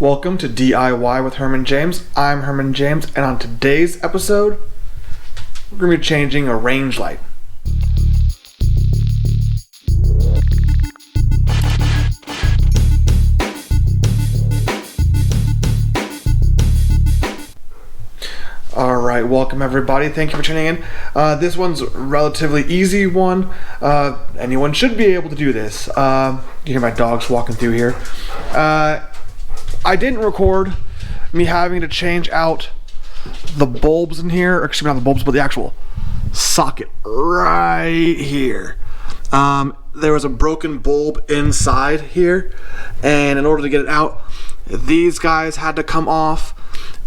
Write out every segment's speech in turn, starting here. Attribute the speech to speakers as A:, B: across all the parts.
A: Welcome to DIY with Herman James. I'm Herman James, and on today's episode, we're going to be changing a range light. Alright, welcome everybody. Thank you for tuning in. This one's a relatively easy one. Anyone should be able to do this. You hear my dogs walking through here. I didn't record me having to change out the bulbs in here, or excuse me, not the bulbs, but the actual socket right here. There was a broken bulb inside here, and in order to get it out, these guys had to come off.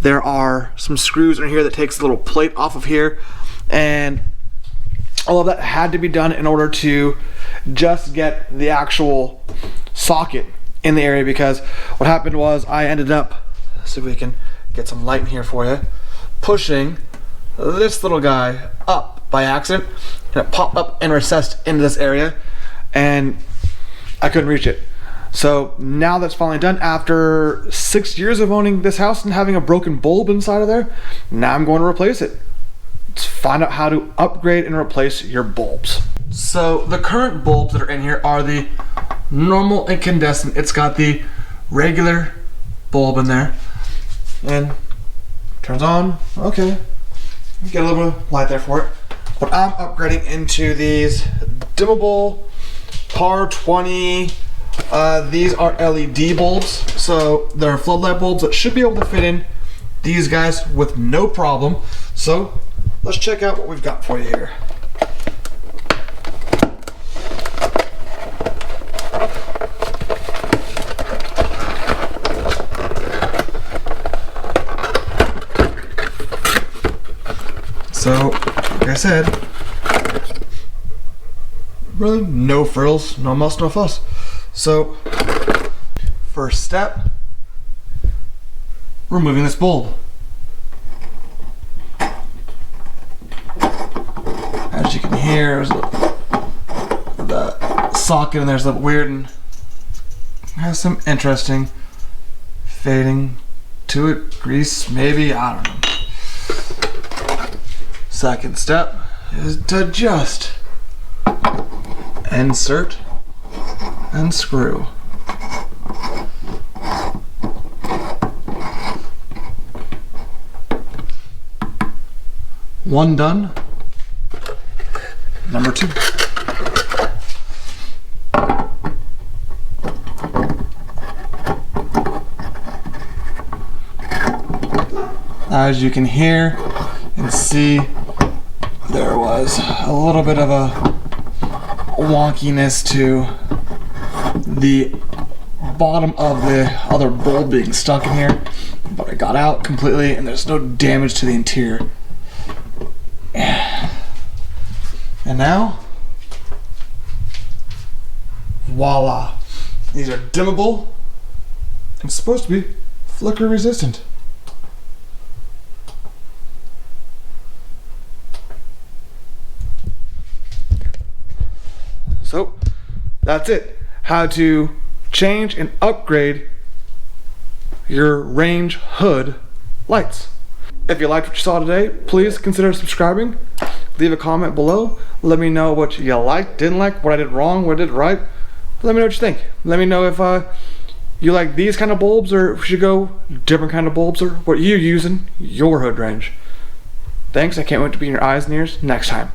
A: There are some screws in here that takes the little plate off of here, and all of that had to be done in order to just get the actual socket in the area, because what happened was I ended up, let's see if we can get some light in here for you, pushing this little guy up by accident, and it popped up and recessed into this area, and I couldn't reach it. So now that's finally done, after 6 years of owning this house and having a broken bulb inside of there, now I'm going to replace it. Let's find out how to upgrade and replace your bulbs. So the current bulbs that are in here are the normal incandescent. It's got the regular bulb in there, and turns on. Okay, get a little bit of light there for it. But I'm upgrading into these Dimmable Par 20. These are LED bulbs, so they're floodlight bulbs that should be able to fit in these guys with no problem. So let's check out what we've got for you here. So, like I said, really no frills, no muss, no fuss. So, first step, removing this bulb. As you can hear, there's the socket in there's a little weird and has some interesting fading to it, grease maybe, I don't know. Second step is to just insert and screw. One done. Number two. As you can hear and see, there was a little bit of a wonkiness to the bottom of the other bulb being stuck in here, but it got out completely and there's no damage to the interior. And now, voila, these are dimmable and supposed to be flicker resistant. So that's it. How to change and upgrade your range hood lights. If you liked what you saw today, please consider subscribing. Leave a comment below. Let me know what you liked, didn't like, what I did wrong, what I did right. Let me know what you think. Let me know if you like these kind of bulbs, or if we should go different kind of bulbs, or what you're using your hood range. Thanks. I can't wait to be in your eyes and ears next time.